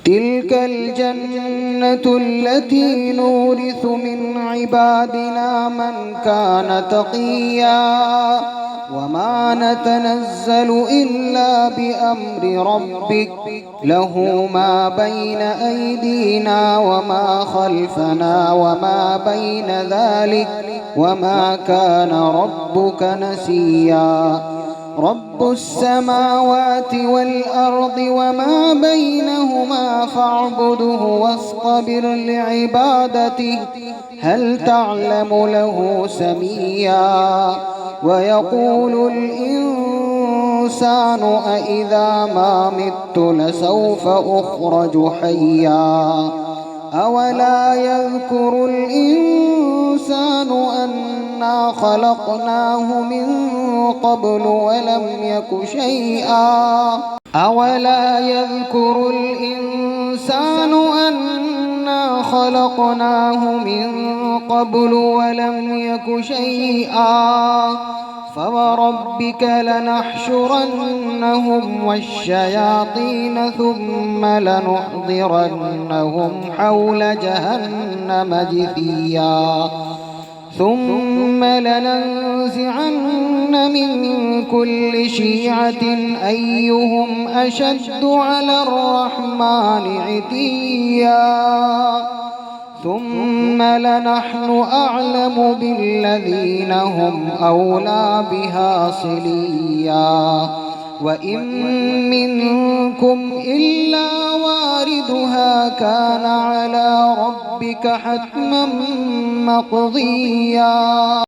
تلك الجنة التي نورث من عبادنا من كان تقيا وما نتنزل إلا بأمر ربك له ما بين أيدينا وما خلفنا وما بين ذلك وما كان ربك نسيا رب السماوات والأرض وما بينهما فاعبده واصطبر لعبادته هل تعلم له سميا ويقول الإنسان أإذا ما مت لسوف أخرج حيا أولا يذكر الإنسان أنا خلقناه من قبل ولم يك شيئا أولا يذكر الإنسان أنا خلقناه من قبل ولم يك شيئا فوربك لنحشرنهم والشياطين ثم لنحضرنهم حول جهنم جثيا ثم لننزعن من كل شيعة أيهم أشد على الرحمن عتيا ثم لنحن أعلم بالذين هم أولى بها صليا وإن منكم إلا واردها كان على ربك حتما مقضيا.